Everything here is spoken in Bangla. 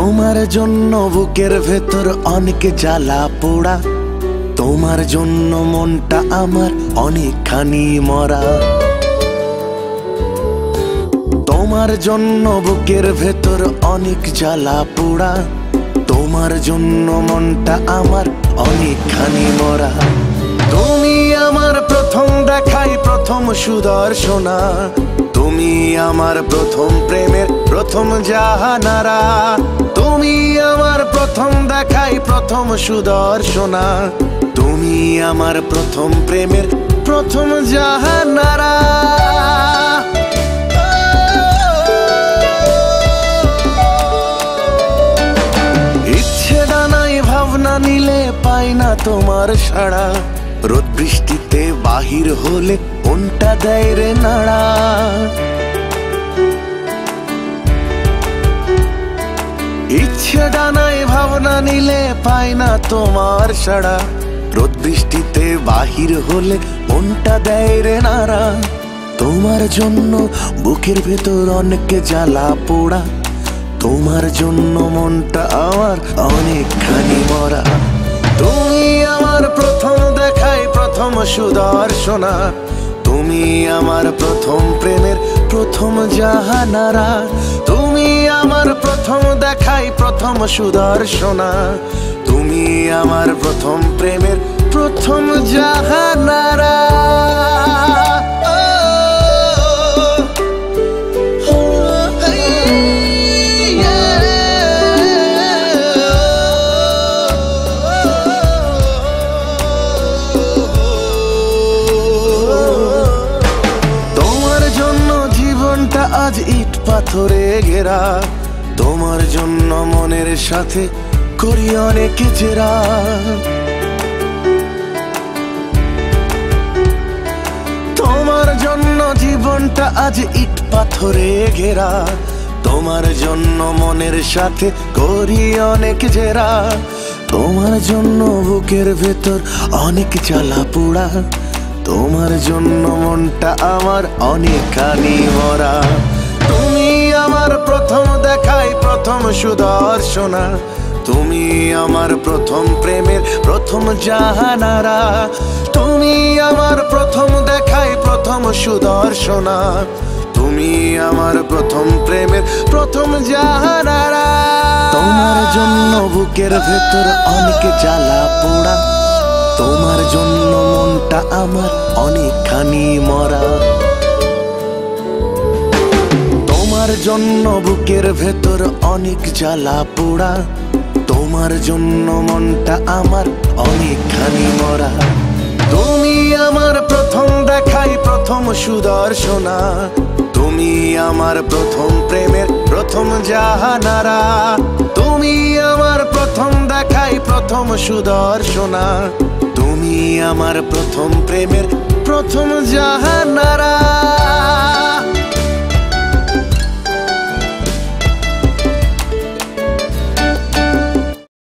তোমার জন্য বুকের ভেতর অনেক জ্বালা পোড়া, তোমার জন্য মনটা আমার অনেকখানি মরা। তোমার জন্য বুকের ভেতর অনেক জ্বালা পোড়া, তোমার জন্য মনটা আমার অনেকখানি মরা। তুমি আমার প্রথম দেখাই প্রথম সুদর্শনা, তুমি আমার প্রথম প্রেমের প্রথম জাহানারা। তুমি আমার প্রথম দেখাই প্রথম সুদর্শনা, তুমি আমার প্রথম প্রেমের প্রথম জাহানারা। ইচ্ছে ডানাই ভাবনা নিলে পাই না তোমার সাড়া, রোদ বৃষ্টিতে বাহির হলে মনটা দেয় রে নাড়া। ইচ্ছে ডানাই ভাবনা নিলে পাই না তোমার সাড়া, রোদ বৃষ্টিতে বাহির হলে মনটা দেয় রে নাড়া। তোমার জন্য বুকের ভেতর অনেক জ্বালা পোড়া, তোমার জন্য মনটা আমার অনেকখানি মরা। তুমি আমার প্রথম দেখাই প্রথম সুদর্শনা, তুমি আমার প্রথম প্রেমের প্রথম জাহানারা। তুমি আমার প্রথম দেখাই প্রথম সুদর্শনা, তুমি আমার প্রথম প্রেমের প্রথম জাহানারা। আজ ইট পাথরে ঘেরা, তোমার জন্য মনের সাথে করি অনেক জেরা। তোমার জন্য জীবনটা আজ ইট পাথরে ঘেরা, তোমার জন্য মনের সাথে করি অনেক জেরা। তোমার জন্য বুকের ভেতর অনেক জ্বালা পোড়া, তোমার জন্য মনটা আমার অনেকখানি মরা। তুমি আমার প্রথম দেখাই প্রথম সুদর্শনা, তুমি আমার প্রথম প্রেমের প্রথম জাহানারা। তুমি আমার প্রথম দেখাই প্রথম সুদর্শনা, তুমি আমার প্রথম প্রেমের প্রথম জাহানারা। তোমার জন্য বুকের ভেতর অনেক জ্বালা পোড়া, তোমার জন্য মনটা আমার অনেকখানি মরা। তোমার জন্য বুকের ভেতর অনেক জ্বালা পোড়া, তোমার জন্য মনটা আমার অনেকখানি মরা। তুমি আমার প্রথম দেখাই প্রথম সুদর্শনা, তুমি আমার প্রথম প্রেমের প্রথম জাহানারা। তুমি আমার প্রথম দেখাই প্রথম সুদর্শনা, তুমি আমার প্রথম প্রেমের প্রথম জাহানারা।